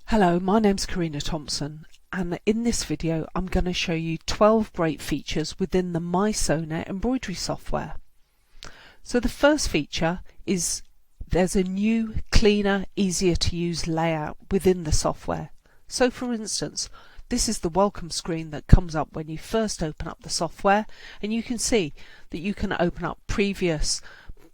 Hello, my name's Karina Thompson, and in this video I'm going to show you 12 great features within the mySewnet embroidery software. So the first feature is there's a new, cleaner, easier to use layout within the software. So for instance, this is the welcome screen that comes up when you first open up the software, and you can see that you can open up previous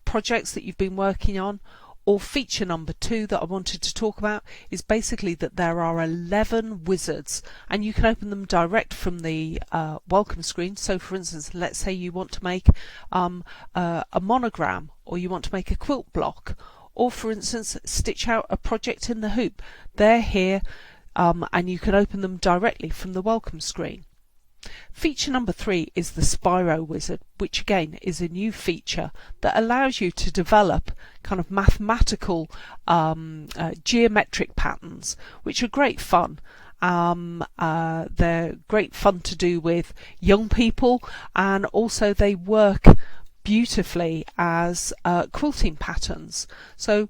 projects that you've been working on. Or feature number 2 that I wanted to talk about is basically that there are 11 wizards, and you can open them direct from the welcome screen. So for instance, let's say you want to make a monogram, or you want to make a quilt block, or for instance stitch out a project in the hoop. They're here, and you can open them directly from the welcome screen. Feature number 3 is the Spyro Wizard, which again is a new feature that allows you to develop kind of mathematical geometric patterns, which are great fun. They're great fun to do with young people, and also they work beautifully as quilting patterns. So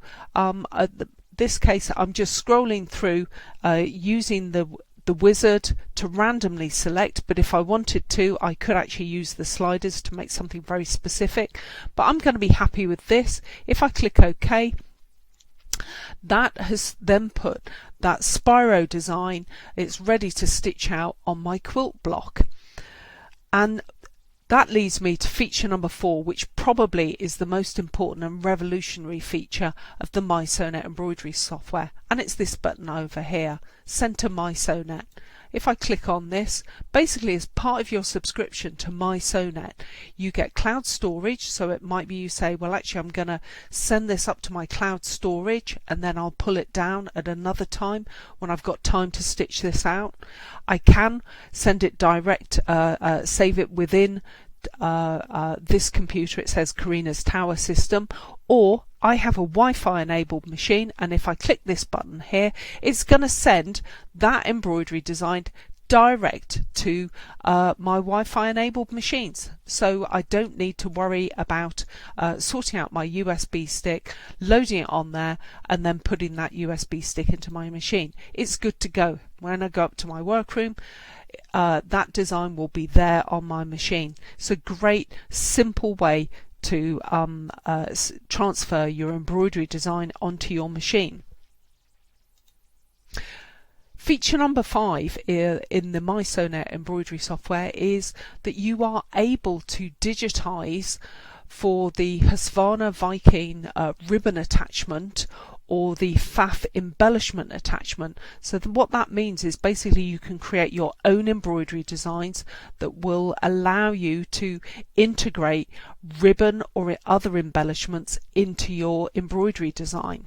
this case I'm just scrolling through using the wizard to randomly select, but if I wanted to I could actually use the sliders to make something very specific, but I'm going to be happy with this. If I click OK, that has then put that Spyro design, it's ready to stitch out on my quilt block. And that leads me to feature number 4, which probably is the most important and revolutionary feature of the mySewnet embroidery software, and it's this button over here, Center mySewnet. If I click on this, basically as part of your subscription to mySewnet, you get cloud storage. So it might be you say, well actually I'm going to send this up to my cloud storage and then I'll pull it down at another time when I've got time to stitch this out. I can send it direct, save it within this computer. It says Karina's Tower System, or I have a Wi-Fi enabled machine, and if I click this button here, it's going to send that embroidery design direct to my Wi-Fi enabled machines. So I don't need to worry about sorting out my USB stick, loading it on there, and then putting that USB stick into my machine. It's good to go. When I go up to my workroom, that design will be there on my machine. It's a great simple way to transfer your embroidery design onto your machine. Feature number 5 in the mySewnet embroidery software is that you are able to digitize for the Husqvarna Viking ribbon attachment or the FAF embellishment attachment. So what that means is basically you can create your own embroidery designs that will allow you to integrate ribbon or other embellishments into your embroidery design.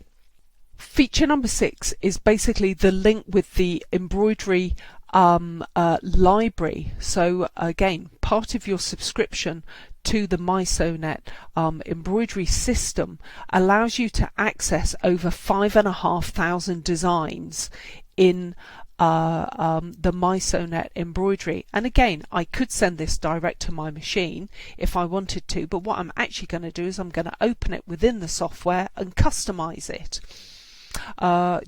Feature number 6 is basically the link with the embroidery library. So again, part of your subscription to the mySewnet embroidery system allows you to access over 5,500 designs in the mySewnet embroidery. And again, I could send this direct to my machine if I wanted to, but what I'm actually going to do is I'm going to open it within the software and customize it.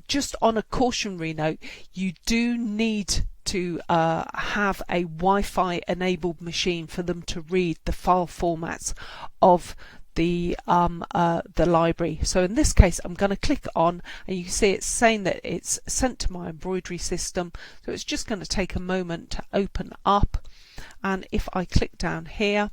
Just on a cautionary note, you do need to have a Wi-Fi enabled machine for them to read the file formats of the library. So in this case I'm going to click on, and you can see it's saying that it's sent to my embroidery system, so it's just going to take a moment to open up. And if I click down here,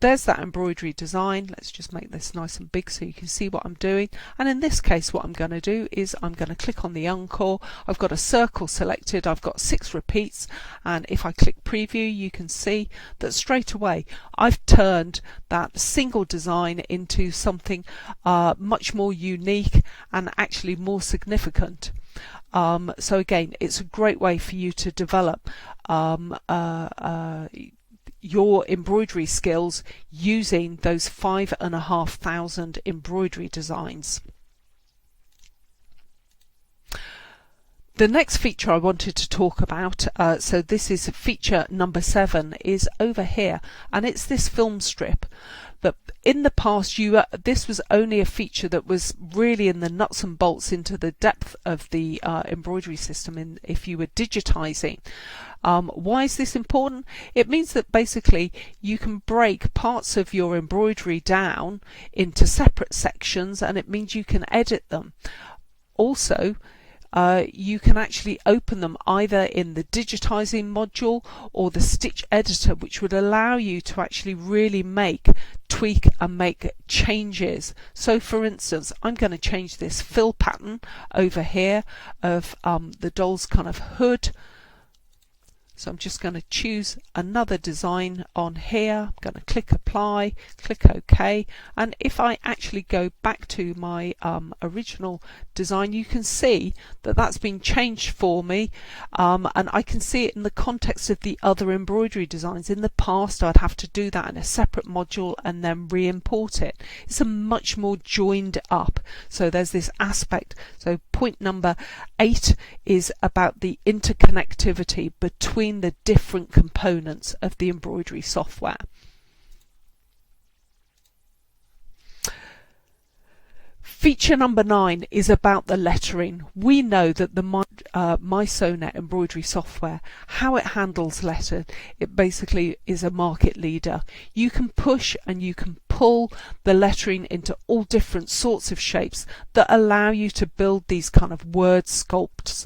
there's that embroidery design. Let's just make this nice and big so you can see what I'm doing. And in this case what I'm going to do is I'm going to click on the encore. I've got a circle selected, I've got 6 repeats, and if I click preview you can see that straight away I've turned that single design into something much more unique and actually more significant. So again, it's a great way for you to develop your embroidery skills using those 5,500 embroidery designs. The next feature I wanted to talk about, so this is feature number 7, is over here, and it's this film strip. But in the past, this was only a feature that was really in the nuts and bolts into the depth of the embroidery system if you were digitizing. Why is this important? It means that basically you can break parts of your embroidery down into separate sections, and it means you can edit them. Also, you can actually open them either in the digitizing module or the stitch editor, which would allow you to actually really tweak and make changes. So for instance, I'm going to change this fill pattern over here of the doll's kind of hood. So I'm just going to choose another design on here. I'm going to click apply, click OK, and if I actually go back to my original design, you can see that that's been changed for me, and I can see it in the context of the other embroidery designs. In the past, I'd have to do that in a separate module and then re-import it. It's a much more joined up. So there's this aspect. So point number 8 is about the interconnectivity between the different components of the embroidery software. Feature number 9 is about the lettering. We know that the mySewnet embroidery software, how it handles letter, it basically is a market leader. You can push and you can pull the lettering into all different sorts of shapes that allow you to build these kind of word sculpts,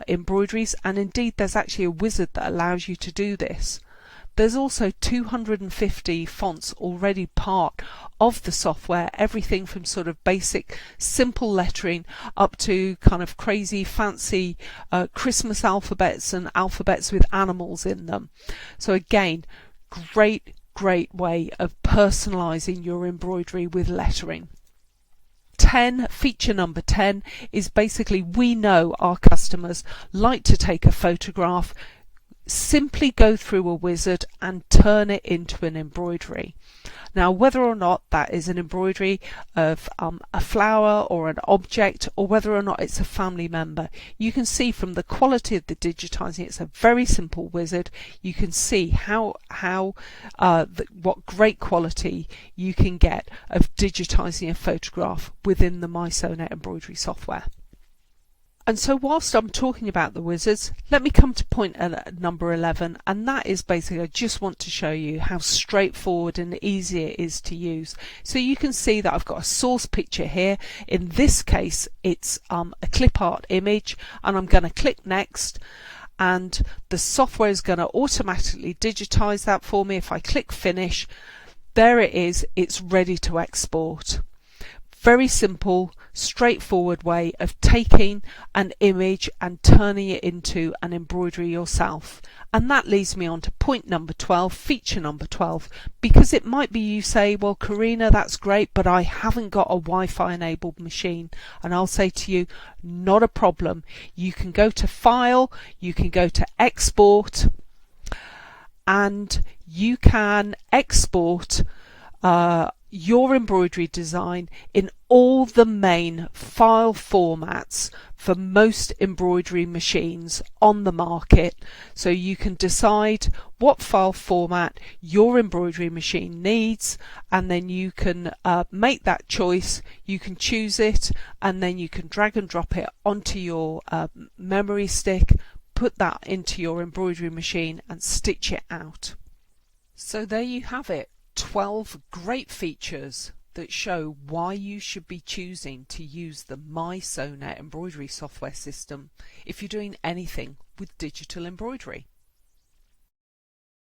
embroideries, and indeed there's actually a wizard that allows you to do this. There's also 250 fonts already part of the software, everything from sort of basic simple lettering up to kind of crazy fancy Christmas alphabets and alphabets with animals in them. So again, great way of personalizing your embroidery with lettering. Feature number 10 is basically, we know our customers like to take a photograph, simply go through a wizard and turn it into an embroidery. Now, whether or not that is an embroidery of a flower or an object, or whether or not it's a family member, you can see from the quality of the digitizing, it's a very simple wizard. You can see what great quality you can get of digitizing a photograph within the mySewnet embroidery software. And so whilst I'm talking about the wizards, let me come to point number 11, and that is basically, I just want to show you how straightforward and easy it is to use. So you can see that I've got a source picture here. In this case, it's a clip art image, and I'm going to click next, and the software is going to automatically digitize that for me. If I click finish, there it is, it's ready to export. Very simple, straightforward way of taking an image and turning it into an embroidery yourself. And that leads me on to point number 12, feature number 12, because it might be you say, well, Karina, that's great, but I haven't got a Wi-Fi enabled machine. And I'll say to you, not a problem. You can go to File, you can go to Export, and you can export your embroidery design in all the main file formats for most embroidery machines on the market. So you can decide what file format your embroidery machine needs, and then you can make that choice. You can choose it, and then you can drag and drop it onto your memory stick, put that into your embroidery machine and stitch it out. So there you have it. 12 great features that show why you should be choosing to use the mySewnet embroidery software system if you're doing anything with digital embroidery.